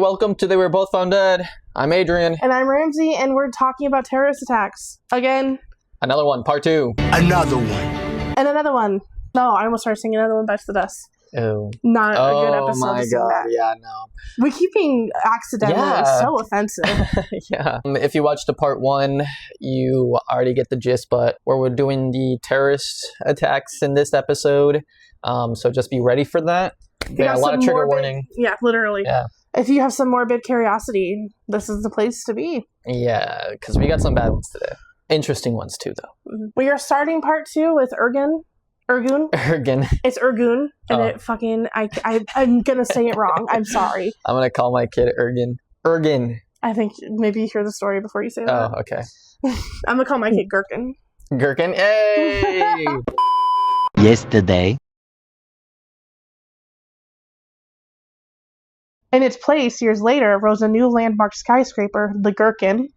welcome to They Were Both Found Dead. I'm Adrian. And I'm Ramsey, and we're talking about terrorist attacks. Again. Another one, part 2. Another one. And another one. No, I almost started singing Another One Bites the Dust. Oh. Not a good episode. Oh my god, yeah, no. We keep being accidentally so offensive. Yeah. If you watched the part 1, you already get the gist, but we're doing the terrorist attacks in this episode. So just be ready for that. Yeah, a lot of trigger warning. Yeah, literally. Yeah. If you have some morbid curiosity, this is the place to be. Yeah, because we got some bad ones today. Interesting ones too, though. We are starting part 2 with Ergun. It's Ergun, and it fucking, I'm gonna say it wrong. I'm sorry. I'm gonna call my kid Ergun. I think maybe you hear the story before you say that. Oh, okay. I'm gonna call my kid Gherkin. Gherkin, hey! Yesterday. In its place, years later, rose a new landmark skyscraper, the Gherkin.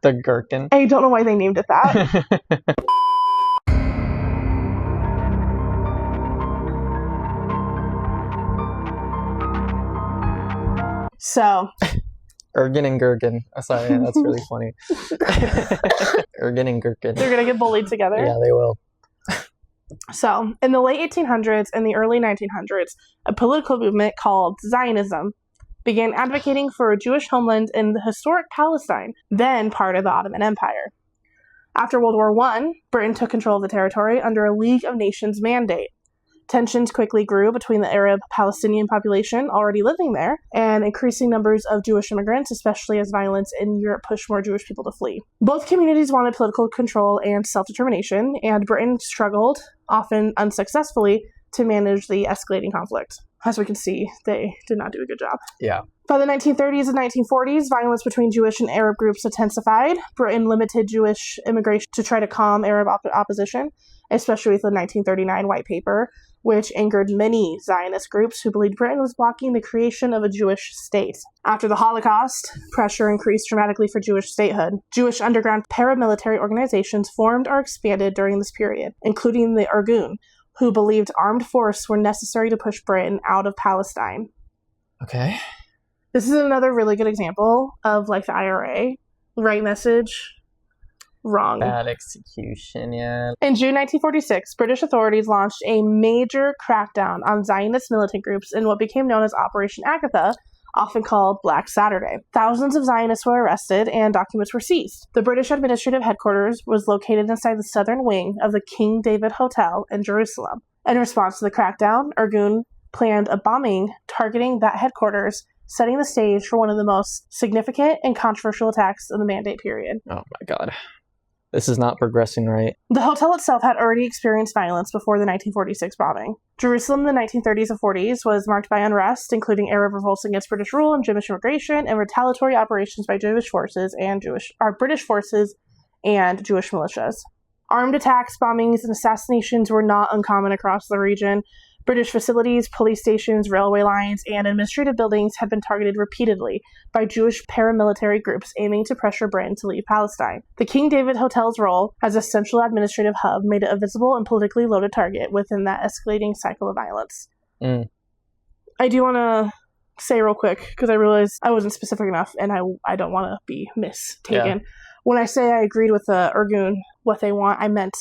The Gherkin. I don't know why they named it that. So. Ergun and Gherkin. Oh, sorry, that's really funny. Ergun and Gherkin. They're going to get bullied together. Yeah, they will. So, in the late 1800s and the early 1900s, a political movement called Zionism began advocating for a Jewish homeland in the historic Palestine, then part of the Ottoman Empire. After World War I, Britain took control of the territory under a League of Nations mandate. Tensions quickly grew between the Arab Palestinian population already living there and increasing numbers of Jewish immigrants, especially as violence in Europe pushed more Jewish people to flee. Both communities wanted political control and self-determination, and Britain struggled, often unsuccessfully, to manage the escalating conflict. As we can see, they did not do a good job. Yeah. By the 1930s and 1940s, violence between Jewish and Arab groups intensified. Britain limited Jewish immigration to try to calm Arab opposition, especially with the 1939 White Paper, which angered many Zionist groups who believed Britain was blocking the creation of a Jewish state. After the Holocaust, pressure increased dramatically for Jewish statehood. Jewish underground paramilitary organizations formed or expanded during this period, including the Irgun, who believed armed force were necessary to push Britain out of Palestine. Okay. This is another really good example of, like, the IRA. Right message, wrong. Bad execution, yeah. In June 1946, British authorities launched a major crackdown on Zionist militant groups in what became known as Operation Agatha, often called Black Saturday. Thousands of Zionists were arrested and documents were seized. The British administrative headquarters was located inside the southern wing of the King David Hotel in Jerusalem. In response to the crackdown, Irgun planned a bombing targeting that headquarters, setting the stage for one of the most significant and controversial attacks of the Mandate period. Oh my god. This is not progressing right. The hotel itself had already experienced violence before the 1946 bombing. Jerusalem in the 1930s and 40s was marked by unrest, including Arab revolts against British rule and Jewish immigration, and retaliatory operations by British forces and Jewish militias. Armed attacks, bombings, and assassinations were not uncommon across the region. British facilities, police stations, railway lines, and administrative buildings had been targeted repeatedly by Jewish paramilitary groups aiming to pressure Britain to leave Palestine. The King David Hotel's role as a central administrative hub made it a visible and politically loaded target within that escalating cycle of violence. I do want to say real quick, because I realized I wasn't specific enough, and I don't want to be mistaken. Yeah. When I say I agreed with the Irgun, what they want, I meant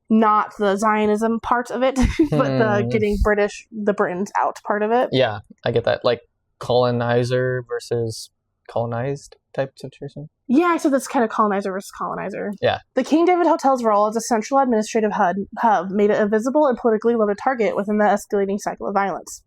not the Zionism part of it, but the getting the Britons out part of it. Yeah, I get that. Like colonizer versus colonized type situation. Yeah, I said that's kind of colonizer versus colonizer. Yeah. The King David Hotel's role as a central administrative hub made it a visible and politically loaded target within the escalating cycle of violence.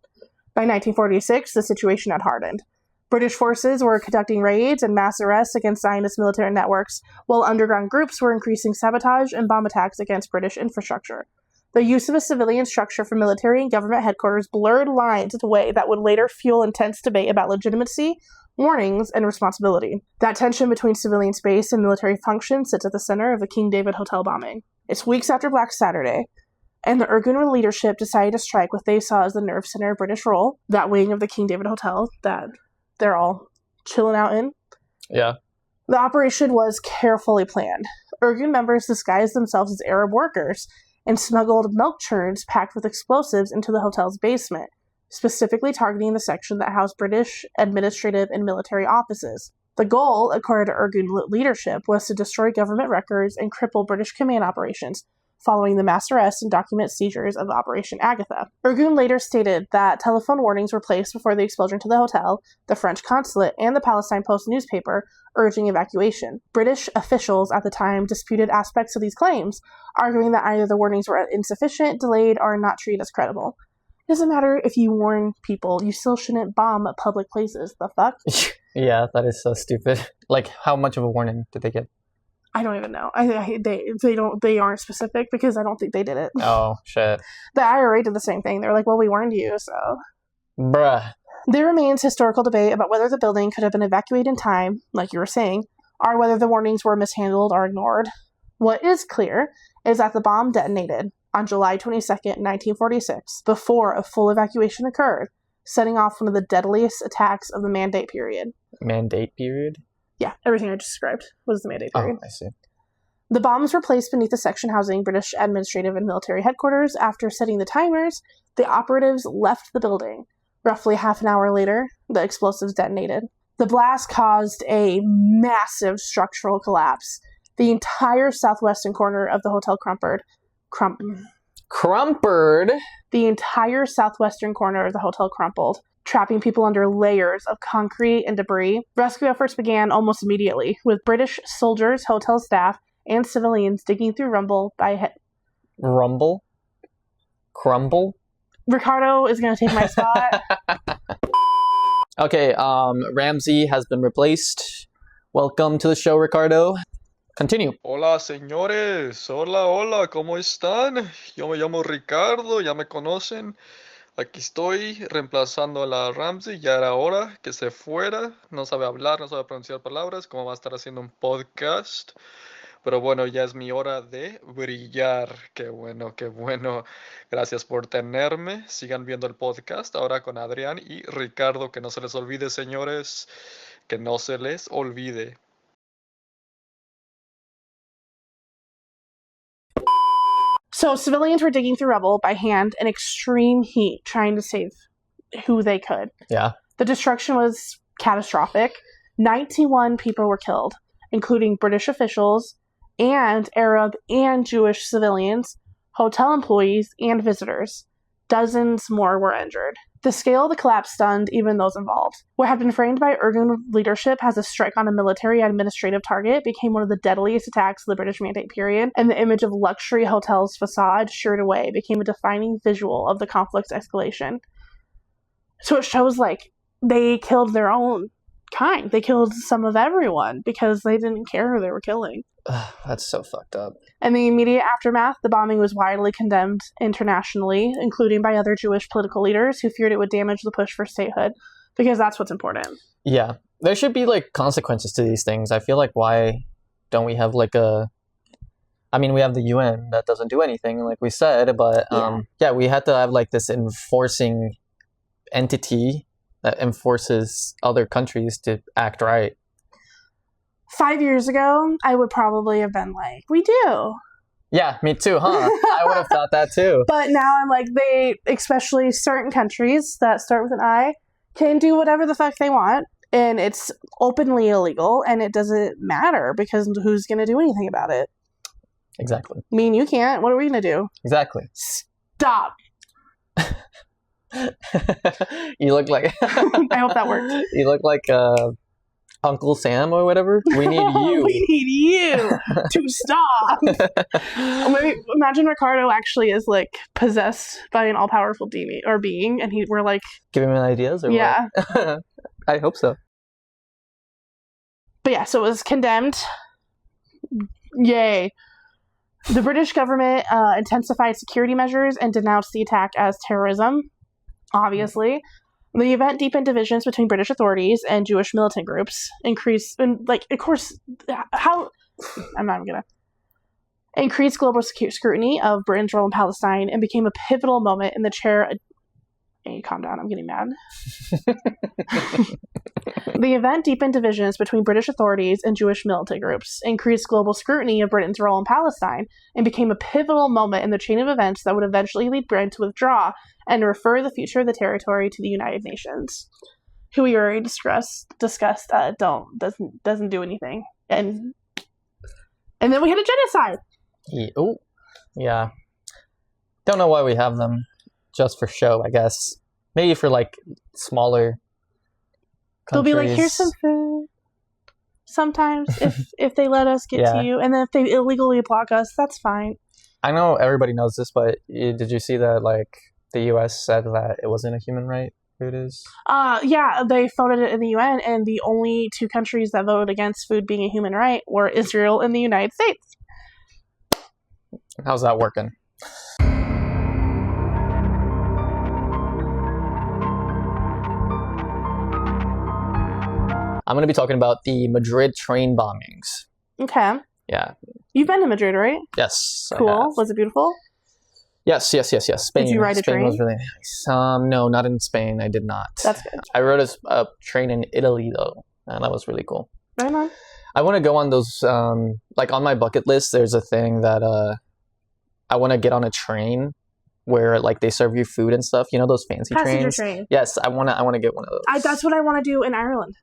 By 1946, the situation had hardened. British forces were conducting raids and mass arrests against Zionist military networks, while underground groups were increasing sabotage and bomb attacks against British infrastructure. The use of a civilian structure for military and government headquarters blurred lines in a way that would later fuel intense debate about legitimacy, warnings, and responsibility. That tension between civilian space and military function sits at the center of the King David Hotel bombing. It's weeks after Black Saturday, and the Irgun leadership decided to strike what they saw as the nerve center of British rule, that wing of the King David Hotel that they're all chilling out in. Yeah. The operation was carefully planned. Irgun members disguised themselves as Arab workers and smuggled milk churns packed with explosives into the hotel's basement, specifically targeting the section that housed British administrative and military offices. The goal, according to Irgun leadership, was to destroy government records and cripple British command operations, following the mass arrests and document seizures of Operation Agatha. Irgun later stated that telephone warnings were placed before the explosion to the hotel, the French consulate, and the Palestine Post newspaper, urging evacuation. British officials at the time disputed aspects of these claims, arguing that either the warnings were insufficient, delayed, or not treated as credible. It doesn't matter if you warn people, you still shouldn't bomb public places. The fuck? Yeah, that is so stupid. Like, how much of a warning did they get? I don't even know. They aren't specific because I don't think they did it. Oh, shit. The IRA did the same thing. They were like, well, we warned you, so. Bruh. There remains historical debate about whether the building could have been evacuated in time, like you were saying, or whether the warnings were mishandled or ignored. What is clear is that the bomb detonated on July 22nd, 1946, before a full evacuation occurred, setting off one of the deadliest attacks of the Mandate period. Mandate period? Yeah, everything I just described was the Mandate period. Oh, I see. The bombs were placed beneath the section housing British administrative and military headquarters. After setting the timers, the operatives left the building. Roughly half an hour later, the explosives detonated. The blast caused a massive structural collapse. The entire southwestern corner of the hotel crumpled. The entire southwestern corner of the hotel crumpled, trapping people under layers of concrete and debris. Rescue efforts began almost immediately, with British soldiers, hotel staff, and civilians digging through rubble by Rumble? Crumble? Ricardo is going to take my spot. Okay, Ramsey has been replaced. Welcome to the show, Ricardo. Continue. Hola, señores. Hola, ¿cómo están? Yo me llamo Ricardo, ya me conocen. Aquí estoy reemplazando a la Ramsey. Ya era hora que se fuera. No sabe hablar, no sabe pronunciar palabras. ¿Cómo va a estar haciendo un podcast? Pero bueno, ya es mi hora de brillar. Qué bueno, qué bueno. Gracias por tenerme. Sigan viendo el podcast ahora con Adrián y Ricardo. Que no se les olvide, señores. Que no se les olvide. So civilians were digging through rubble by hand in extreme heat, trying to save who they could. Yeah. The destruction was catastrophic. 91 people were killed, including British officials and Arab and Jewish civilians, hotel employees, and visitors. Dozens more were injured. The scale of the collapse stunned even those involved. What had been framed by Irgun leadership as a strike on a military administrative target became one of the deadliest attacks of the British Mandate period, and the image of luxury hotels' facade sheared away became a defining visual of the conflict's escalation. So it shows, like, they killed their own kind. They killed some of everyone because they didn't care who they were killing. That's so fucked up. In the immediate aftermath, the bombing was widely condemned internationally, including by other Jewish political leaders who feared it would damage the push for statehood, because that's what's important. Yeah. There should be, like, consequences to these things. I feel like, why don't we have, like, we have the UN that doesn't do anything, like we said, but, we had to have, like, this enforcing entity that enforces other countries to act right. 5 years ago, I would probably have been like, we do. Yeah, me too, huh? I would have thought that too. But now I'm like, especially certain countries that start with an I, can do whatever the fuck they want, and it's openly illegal, and it doesn't matter, because who's going to do anything about it? Exactly. Me and you can't. What are we going to do? Exactly. Stop. You look like... I hope that worked. You look like... Uncle Sam or whatever. We need you. We need you to stop. Maybe imagine Ricardo actually is like possessed by an all-powerful demon or being, and we're like giving him ideas, or yeah. What? I hope so. But yeah, so it was condemned. Yay! The British government intensified security measures and denounced the attack as terrorism. Increased the event deepened divisions between British authorities and Jewish militant groups. Increased global scrutiny of Britain's role in Palestine, and became a pivotal moment in Hey, calm down. I'm getting mad. The event deepened divisions between British authorities and Jewish militant groups, increased global scrutiny of Britain's role in Palestine, and became a pivotal moment in the chain of events that would eventually lead Britain to withdraw and refer the future of the territory to the United Nations, who we already discussed doesn't do anything, and then we had a genocide. Yeah. Don't know why we have them, just for show, I guess. Maybe for like smaller countries. They'll be like, here's some food. Sometimes, if they let us get to you, and then if they illegally block us, that's fine. I know everybody knows this, but did you see that like the U.S. said that it wasn't a human right? Food is. Yeah, they voted it in the UN, and the only two countries that voted against food being a human right were Israel and the United States. How's that working? I'm going to be talking about the Madrid train bombings. Okay. Yeah. You've been to Madrid, right? Yes. Cool. Was it beautiful? Yes. Spain. Did you ride a Spain train? was really nice. No, not in Spain. I did not. That's good. I rode a train in Italy, though, and that was really cool. Right on. I want to go on those, like on my bucket list, there's a thing that I want to get on a train where like they serve you food and stuff. You know those fancy Passenger trains? train. Yes, I want to get one of those. That's what I want to do in Ireland.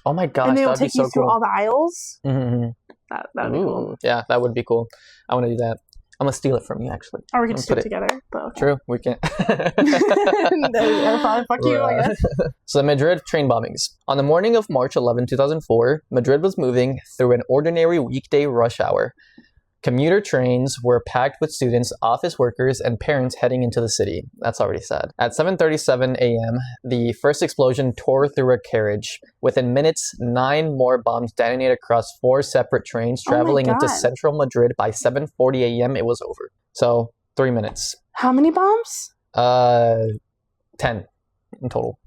Oh my gosh, and they'll that'd be take so you through cool. all the aisles. Mm-hmm. That would be cool. Yeah, that would be cool. I want to do that. I'm going to steal it from you, actually. Or we can just do it together. But okay. True, we can. Fuck you, I guess. So the Madrid train bombings. On the morning of March 11, 2004, Madrid was moving through an ordinary weekday rush hour. Commuter trains were packed with students, office workers, and parents heading into the city. That's already sad. At 7:37 a.m., the first explosion tore through a carriage. Within minutes, 9 more bombs detonated across 4 separate trains traveling into central Madrid. By 7:40 a.m., it was over. So, 3 minutes. How many bombs? 10 in total.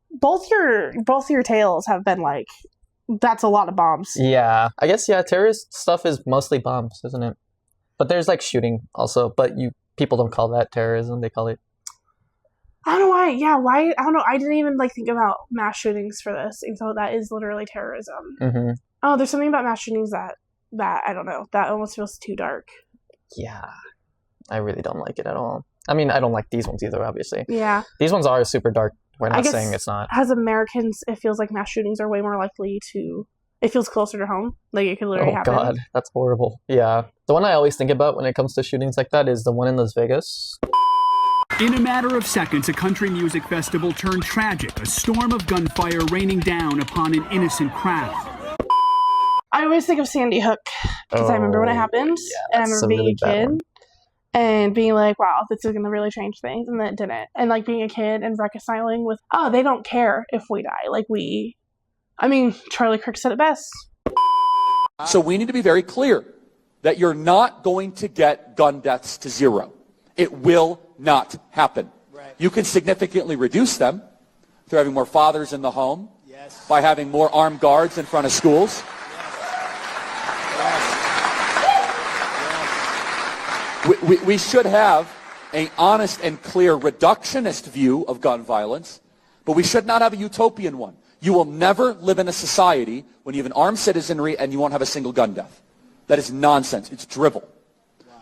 Both your tales have been like, that's a lot of bombs. Yeah. I guess, terrorist stuff is mostly bombs, isn't it? But there's like shooting also, but people don't call that terrorism. They call it... I don't know why. Yeah, why? I don't know. I didn't even like think about mass shootings for this. And so that is literally terrorism. Mm-hmm. Oh, there's something about mass shootings that I don't know. That almost feels too dark. Yeah. I really don't like it at all. I mean, I don't like these ones either, obviously. Yeah. These ones are super dark. We're not saying it's not. As Americans, it feels like mass shootings are way more likely to... It feels closer to home. Like, it could literally happen. Oh, God. That's horrible. Yeah. The one I always think about when it comes to shootings like that is the one in Las Vegas. In a matter of seconds, a country music festival turned tragic. A storm of gunfire raining down upon an innocent crowd. I always think of Sandy Hook. Because I remember when it happened. Yeah, and I remember being a kid. And being like, wow, this is going to really change things. And then it didn't. And like being a kid and reconciling with, they don't care if we die. Like Charlie Kirk said it best. So we need to be very clear that you're not going to get gun deaths to 0. It will not happen. Right. You can significantly reduce them through having more fathers in the home, by having more armed guards in front of schools. We should have an honest and clear reductionist view of gun violence, but we should not have a utopian one. You will never live in a society when you have an armed citizenry and you won't have a single gun death. That is nonsense. It's drivel.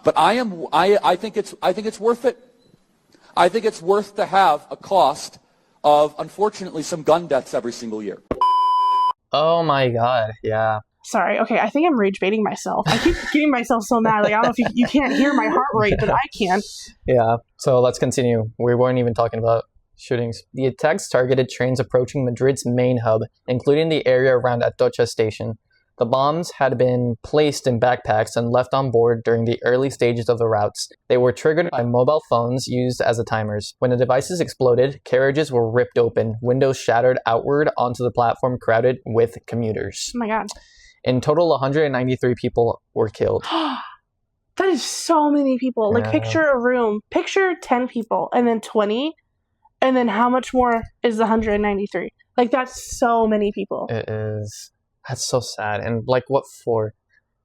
But I think it's worth it. I think it's worth to have a cost of, unfortunately, some gun deaths every single year. Oh my God, yeah. Sorry, okay, I think I'm rage baiting myself. I keep getting myself so mad. Like, I don't know if you can't hear my heart rate, but I can. Yeah, so let's continue. We weren't even talking about shootings. The attacks targeted trains approaching Madrid's main hub, including the area around Atocha station. The bombs had been placed in backpacks and left on board during the early stages of the routes. They were triggered by mobile phones used as the timers. When the devices exploded, carriages were ripped open, windows shattered outward onto the platform crowded with commuters. Oh my God. In total, 193 people were killed. That is so many people. Like, picture a room. Picture 10 people, and then 20, and then how much more is 193? Like, that's so many people. It is. That's so sad. And, like, what for?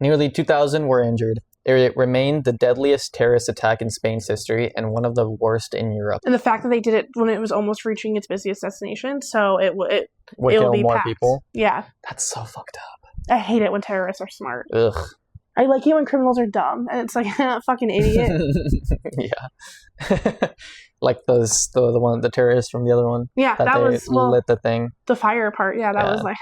Nearly 2,000 were injured. It remained the deadliest terrorist attack in Spain's history and one of the worst in Europe. And the fact that they did it when it was almost reaching its busiest destination, so it Would will kill be more packed. people. Yeah. That's so fucked up. I hate it when terrorists are smart. Ugh. I like it when criminals are dumb, and it's like, fucking idiot. Yeah. Like the terrorist from the other one. Yeah, that was lit the thing. the fire part. Yeah, that was like,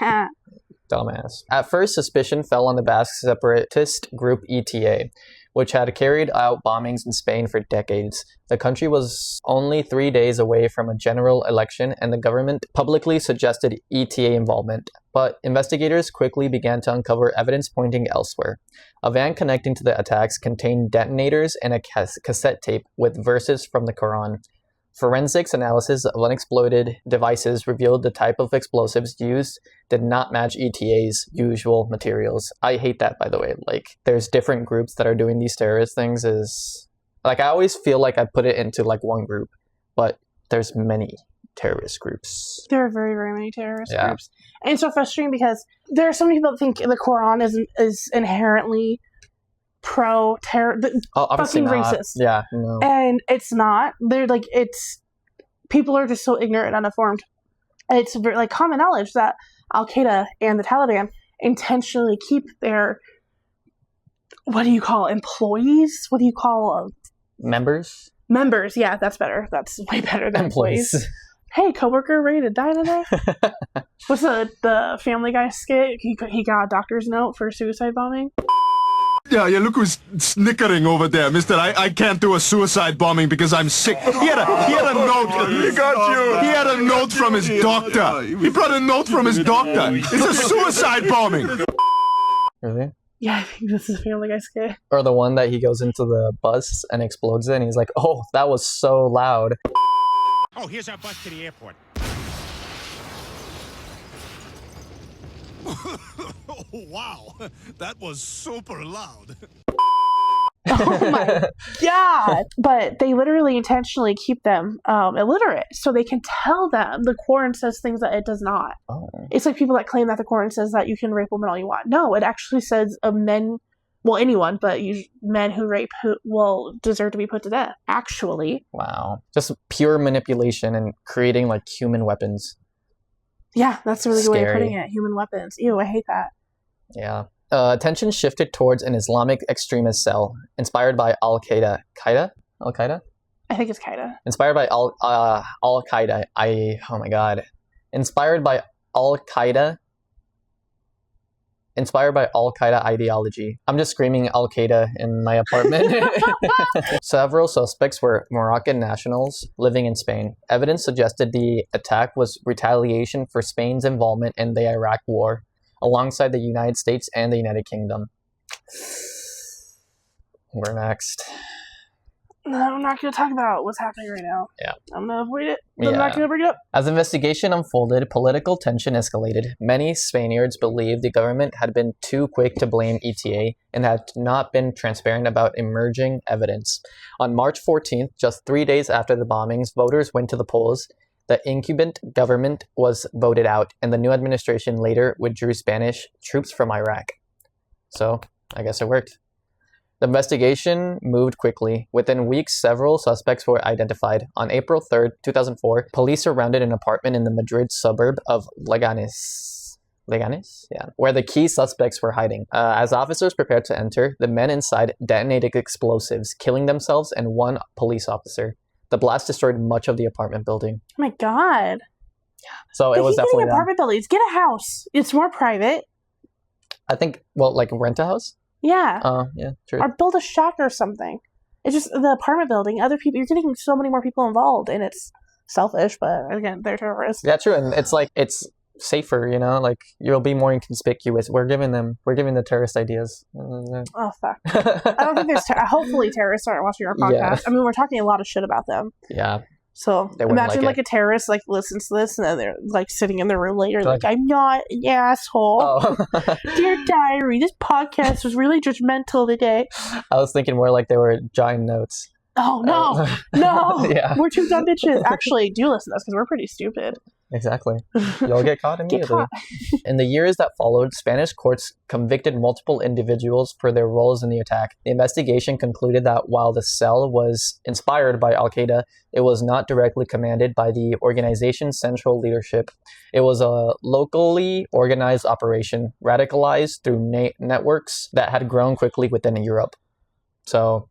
Dumbass. At first, suspicion fell on the Basque separatist group ETA, which had carried out bombings in Spain for decades. The country was only 3 days away from a general election, and the government publicly suggested ETA involvement. But investigators quickly began to uncover evidence pointing elsewhere. A van connecting to the attacks contained detonators and a cassette tape with verses from the Quran. Forensics analysis of unexploded devices revealed the type of explosives used did not match ETA's usual materials. I hate that, by the way. Like, there's different groups that are doing these terrorist things. I always feel like I put it into, like, one group, but there's many terrorist groups. there are very, very many terrorist groups. And it's so frustrating because there are so many people that think the Quran is inherently pro-terror, fucking not. racist. Yeah, no. And it's not. They're like, people are just so ignorant and uninformed. It's like common knowledge that Al-Qaeda and the Taliban intentionally keep their, what do you call employees? What do you call Members? members? Yeah, that's better. That's way better than employees. Hey, coworker, ready to die today? What's the Family Guy skit? He got a doctor's note for suicide bombing. Yeah, look who's snickering over there, mister. I can't do a suicide bombing because I'm sick. He had a note. He got you. He had a note from his doctor. He brought a note from his doctor. It's a suicide bombing. Really? Yeah, I think this is Family Guy skit. Or the one that he goes into the bus and explodes it, and he's like, oh, that was so loud. Oh, here's our bus to the airport. Wow, that was super loud. Oh my god! But they literally intentionally keep them illiterate so they can tell them the Quran says things that it does not. Oh. It's like people that claim that the Quran says that you can rape women all you want. No, it actually says men, well, anyone, but men who rape will deserve to be put to death. Actually. Wow. Just pure manipulation and creating like human weapons. Yeah, that's a really good way of Scary. putting it. Human weapons. Ew, I hate that. Yeah. Attention shifted towards an Islamic extremist cell inspired by Al-Qaeda. Al-Qaeda? I think it's Qaeda. Inspired by Al-Qaeda. Oh my god. Inspired by Al-Qaeda ideology. I'm just screaming Al-Qaeda in my apartment. Several suspects were Moroccan nationals living in Spain. Evidence suggested the attack was retaliation for Spain's involvement in the Iraq War, alongside the United States and the United Kingdom. We're next. No, I'm not going to talk about what's happening right now. Yeah. I'm going to avoid it. I'm not going to bring it up. As investigation unfolded, political tension escalated. Many Spaniards believed the government had been too quick to blame ETA and had not been transparent about emerging evidence. On March 14th, just 3 days after the bombings, voters went to the polls. The incumbent government was voted out, and the new administration later withdrew Spanish troops from Iraq. So, I guess it worked. The investigation moved quickly. Within weeks, several suspects were identified. On April 3rd, 2004, police surrounded an apartment in the Madrid suburb of Leganés, where the key suspects were hiding. As officers prepared to enter, the men inside detonated explosives, killing themselves and one police officer. The blast destroyed much of the apartment building. Oh my god. So They it was keep definitely getting them. apartment buildings. Get a house. It's more private. I think, well, like rent a house? Yeah. Yeah, true. Or build a shack or something. It's just the apartment building. Other people, you're getting so many more people involved, and it's selfish, but again, they're terrorists. Yeah, true. And it's like, it's safer, you know? Like, you'll be more inconspicuous. We're giving the terrorist ideas. Oh, fuck. I don't think there's, hopefully terrorists aren't watching our podcast. Yeah. I mean, we're talking a lot of shit about them. Yeah. So They wouldn't imagine like like a terrorist like listens to this and then they're like sitting in their room later Like- like, I'm not an asshole. Oh. Dear diary, this podcast was really judgmental today. I was thinking more like they were giant notes. Oh no, no, Yeah. we're two dumb bitches. Actually, do listen to us because we're pretty stupid. Exactly. You'll get caught immediately. In the years that followed, Spanish courts convicted multiple individuals for their roles in the attack. The investigation concluded that while the cell was inspired by Al-Qaeda, it was not directly commanded by the organization's central leadership. It was a locally organized operation, radicalized through networks that had grown quickly within Europe. So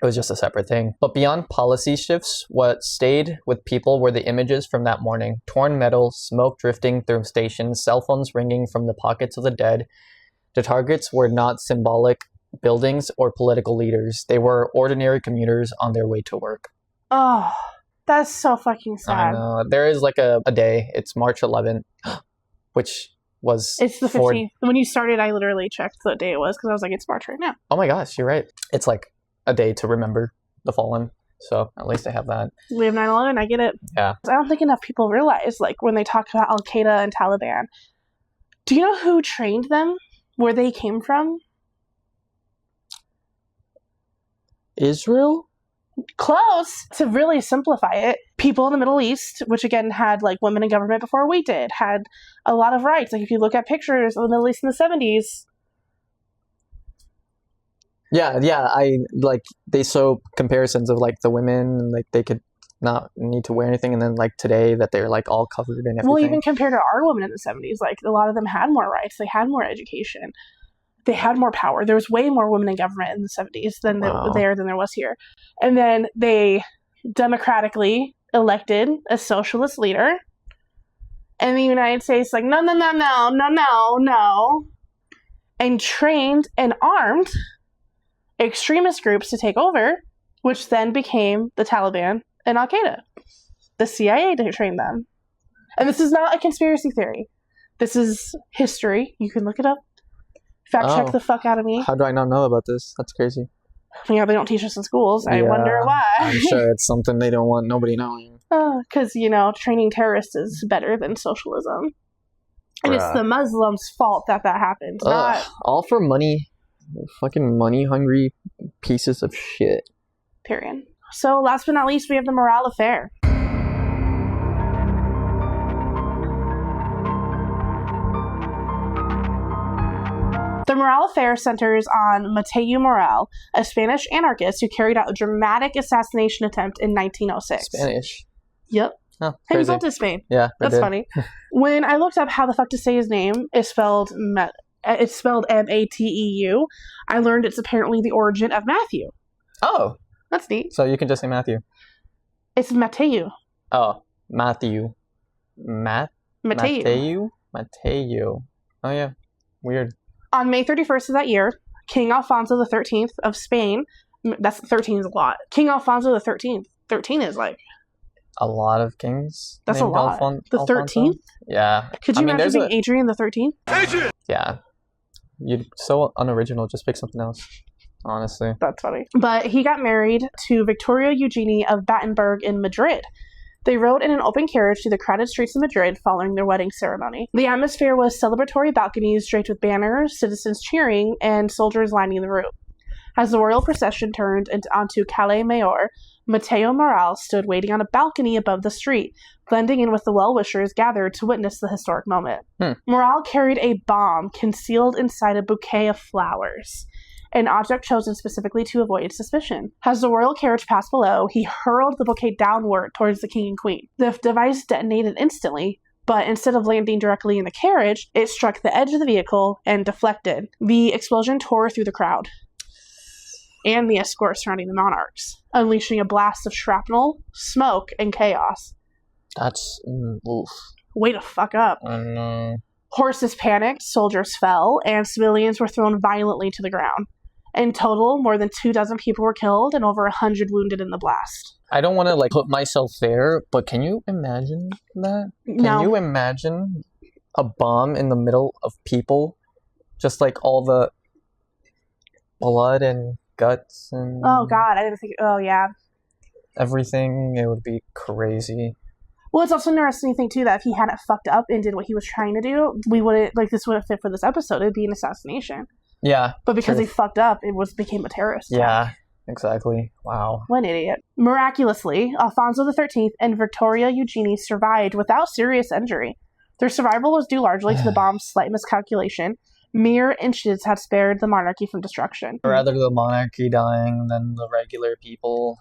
it was just a separate thing. But beyond policy shifts, what stayed with people were the images from that morning. Torn metal, smoke drifting through stations, cell phones ringing from the pockets of the dead. The targets were not symbolic buildings or political leaders. They were ordinary commuters on their way to work. Oh, that's so fucking sad. I know. There is like a day. It's March 11th, which was... It's the 15th. When you started, I literally checked the day it was because I was like, it's March right now. Oh my gosh, you're right. It's like a day to remember the fallen. So at least I have that. We have 9/11. I get it. Yeah. I don't think enough people realize, like, when they talk about Al-Qaeda and Taliban, do you know who trained them? Where they came from? Israel? Close. To really simplify it, people in the Middle East, which again had like women in government before we did, had a lot of rights. Like if you look at pictures of the Middle East in the 70s. Yeah, I like they show comparisons of like the women and like they could not need to wear anything, and then like today that they're like all covered and everything. Well, even compared to our women in the 70s, like a lot of them had more rights, they had more education, they had more power. There was way more women in government in the 70s than there was here. And then they democratically elected a socialist leader, and the United States like no, and trained and armed extremist groups to take over, which then became the Taliban and Al-Qaeda. The CIA trained them. And this is not a conspiracy theory. This is history. You can look it up. Fact check the fuck out of me. How do I not know about this? That's crazy. Yeah, they don't teach us in schools. I wonder why. I'm sure it's something they don't want nobody knowing. Because, training terrorists is better than socialism. And it's the Muslims' fault that happened. All for money. Fucking money-hungry pieces of shit. Period. So, last but not least, we have the Morral Affair. The Morral Affair centers on Mateo Morral, a Spanish anarchist who carried out a dramatic assassination attempt in 1906. Spanish? Yep. Oh, he moved to Spain. Yeah, that's funny. When I looked up how the fuck to say his name, it's spelled Mateu. I learned it's apparently the origin of Matthew. Oh. That's neat. So you can just say Matthew. It's Mateu. Oh, Matthew. Mateu? Mateu. Oh, yeah. Weird. On May 31st of that year, King Alfonso XIII of Spain, that's 13 is a lot. King Alfonso XIII. 13 is like... a lot of kings. That's a lot. The 13th? Yeah. Could you imagine being Adrian the 13th? Adrian! Yeah. You'd so unoriginal, just pick something else. Honestly. That's funny. But he got married to Victoria Eugenie of Battenberg in Madrid. They rode in an open carriage through the crowded streets of Madrid following their wedding ceremony. The atmosphere was celebratory balconies draped with banners, citizens cheering, and soldiers lining the route. As the royal procession turned onto Calle Mayor, Mateo Morral stood waiting on a balcony above the street, blending in with the well-wishers gathered to witness the historic moment. Morral carried a bomb concealed inside a bouquet of flowers, an object chosen specifically to avoid suspicion. As the royal carriage passed below, he hurled the bouquet downward towards the king and queen. The device detonated instantly, but instead of landing directly in the carriage, it struck the edge of the vehicle and deflected. The explosion tore through the crowd and the escort surrounding the monarchs, unleashing a blast of shrapnel, smoke, and chaos. That's... oof. Way to fuck up. I know. Horses panicked, soldiers fell, and civilians were thrown violently to the ground. In total, more than 24 people were killed and over 100 wounded in the blast. I don't want to put myself there, but can you imagine that? Can you imagine a bomb in the middle of people? Just all the blood and guts and... Oh god, I didn't think... Oh yeah. Everything, it would be crazy. Well, it's also an interesting thing too that if he hadn't fucked up and did what he was trying to do, we wouldn't... this wouldn't fit for this episode. It'd be an assassination. Yeah. But because he fucked up, it became a terrorist attack. Yeah. Exactly. Wow. What an idiot. Miraculously, Alfonso XIII and Victoria Eugenie survived without serious injury. Their survival was due largely to the bomb's slight miscalculation. Mere inches had spared the monarchy from destruction. Rather the monarchy dying than the regular people.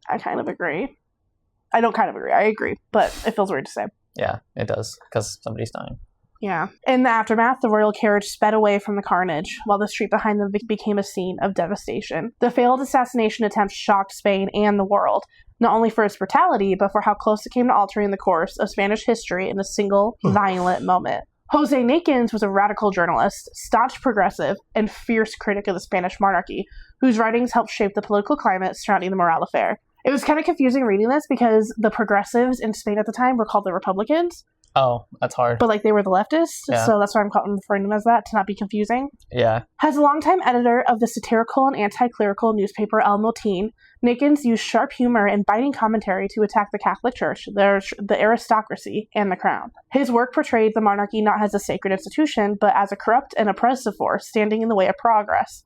I kind of agree. I don't kind of agree. I agree, but it feels weird to say. Yeah, it does, because somebody's dying. Yeah. In the aftermath, the royal carriage sped away from the carnage, while the street behind them became a scene of devastation. The failed assassination attempt shocked Spain and the world, not only for its brutality, but for how close it came to altering the course of Spanish history in a single violent moment. Jose Nakins was a radical journalist, staunch progressive, and fierce critic of the Spanish monarchy, whose writings helped shape the political climate surrounding the Morral Affair. It was kind of confusing reading this because the progressives in Spain at the time were called the Republicans. Oh, that's hard. But, like, they were the leftists, Yeah. so that's why I'm referring to them as that, to not be confusing. Yeah. As a longtime editor of the satirical and anti-clerical newspaper El Motín, Nakins used sharp humor and biting commentary to attack the Catholic Church, the aristocracy, and the crown. His work portrayed the monarchy not as a sacred institution, but as a corrupt and oppressive force standing in the way of progress.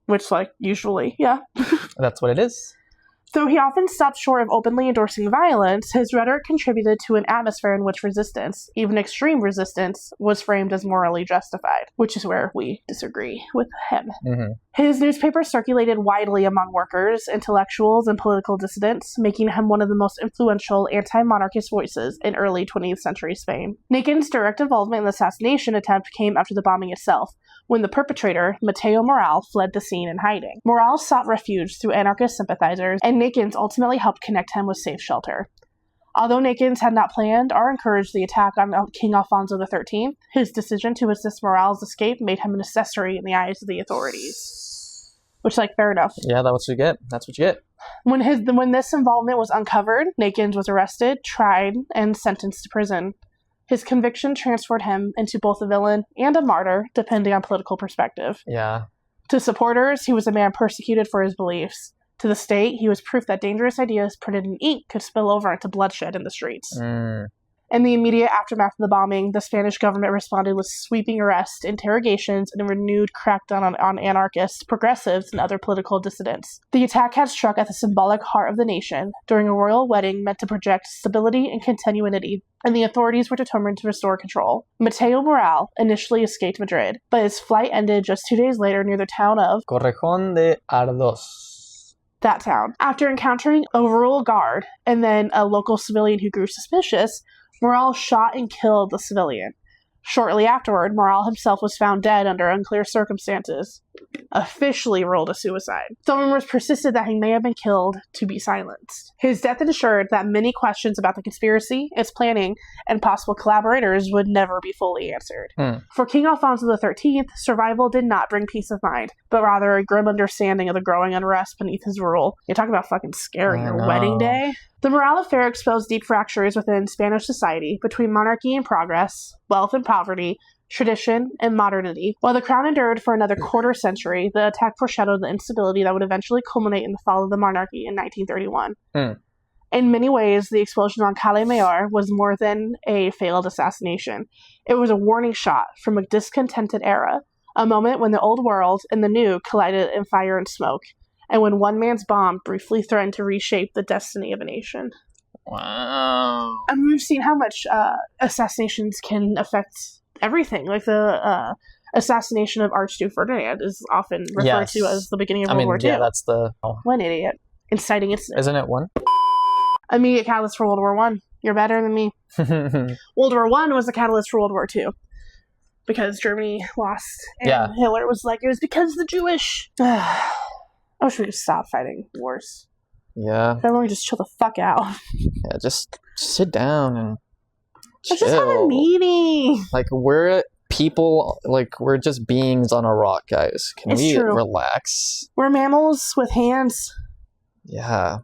Which, like, usually, yeah. That's what it is. Though he often stopped short of openly endorsing violence, his rhetoric contributed to an atmosphere in which resistance, even extreme resistance, was framed as morally justified, which is where we disagree with him. Mm-hmm. His newspaper circulated widely among workers, intellectuals, and political dissidents, making him one of the most influential anti-monarchist voices in early 20th century Spain. Nakins' direct involvement in the assassination attempt came after the bombing itself, when the perpetrator, Mateo Morral, fled the scene in hiding. Morral sought refuge through anarchist sympathizers, and Nakins ultimately helped connect him with safe shelter. Although Nakins had not planned or encouraged the attack on King Alfonso XIII, his decision to assist Morral's escape made him an accessory in the eyes of the authorities. Which, like, fair enough. Yeah, that's what you get. That's what you get. When this involvement was uncovered, Nakins was arrested, tried, and sentenced to prison. His conviction transformed him into both a villain and a martyr, depending on political perspective. Yeah. To supporters, he was a man persecuted for his beliefs. To the state, he was proof that dangerous ideas printed in ink could spill over into bloodshed in the streets. In the immediate aftermath of the bombing, the Spanish government responded with sweeping arrests, interrogations, and a renewed crackdown on anarchists, progressives, and other political dissidents. The attack had struck at the symbolic heart of the nation during a royal wedding meant to project stability and continuity, and the authorities were determined to restore control. Mateo Morral initially escaped Madrid, but his flight ended just 2 days later near the town of Correjón de Ardos. That town. After encountering a rural guard and then a local civilian who grew suspicious, Morral shot and killed the civilian. Shortly afterward, Morral himself was found dead under unclear circumstances, officially ruled a suicide. Some rumors persisted that he may have been killed to be silenced. His death ensured that many questions about the conspiracy, its planning, and possible collaborators would never be fully answered. For King Alfonso XIII, survival did not bring peace of mind, but rather a grim understanding of the growing unrest beneath his rule. You talk about fucking scary, your wedding day. The Morral Affair exposed deep fractures within Spanish society between monarchy and progress, wealth and poverty, tradition and modernity. While the crown endured for another quarter century, the attack foreshadowed the instability that would eventually culminate in the fall of the monarchy in 1931. In many ways, the explosion on Calle Mayor was more than a failed assassination. It was a warning shot from a discontented era, a moment when the old world and the new collided in fire and smoke, and when one man's bomb briefly threatened to reshape the destiny of a nation. Wow. And we've seen how much assassinations can affect everything. Like the assassination of Archduke Ferdinand is often referred to as the beginning of World War II. Yeah, that's the... One idiot. Inciting incident. Isn't it one? Immediate catalyst for World War I. You're better than me. World War I was the catalyst for World War II. Because Germany lost. And Hitler was like, it was because of the Jewish... I wish we could stop fighting wars. Yeah. Everyone just chill the fuck out. Yeah, just sit down and chill. Let's just have a meeting. Like, we're people, like, we're just beings on a rock, guys. Can we relax? We're mammals with hands. Yeah.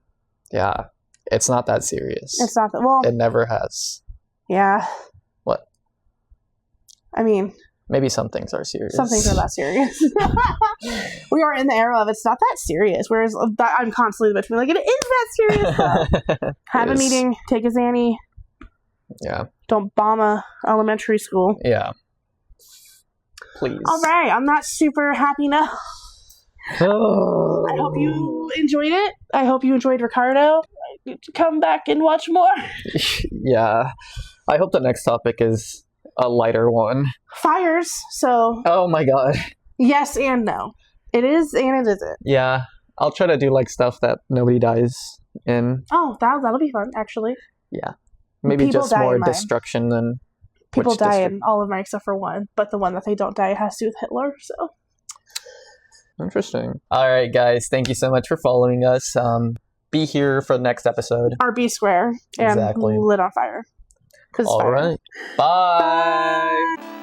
Yeah. It's not that serious. It's not that, well... It never has. Yeah. What? I mean... Maybe some things are serious. Some things are that serious. We are in the era of it's not that serious, whereas I'm constantly between like, it is that serious. Have a meeting, take a Xanny. Yeah. Don't bomb a elementary school. Yeah. Please. All right, on that super happy note, I hope you enjoyed it. I hope you enjoyed Ricardo. Come back and watch more. Yeah. I hope the next topic is a lighter one. Fires. So. Oh my god. Yes and no. It is and it isn't. Yeah. I'll try to do like stuff that nobody dies in. Oh, that'll be fun, actually. Yeah. Maybe People just die more in mine. destruction than... People which die district? in all of mine except for one, but the one that they don't die has to do with Hitler, so. Interesting. All right, guys. Thank you so much for following us. Be here for the next episode. RB Square and Exactly. Lit on Fire. All right. Bye.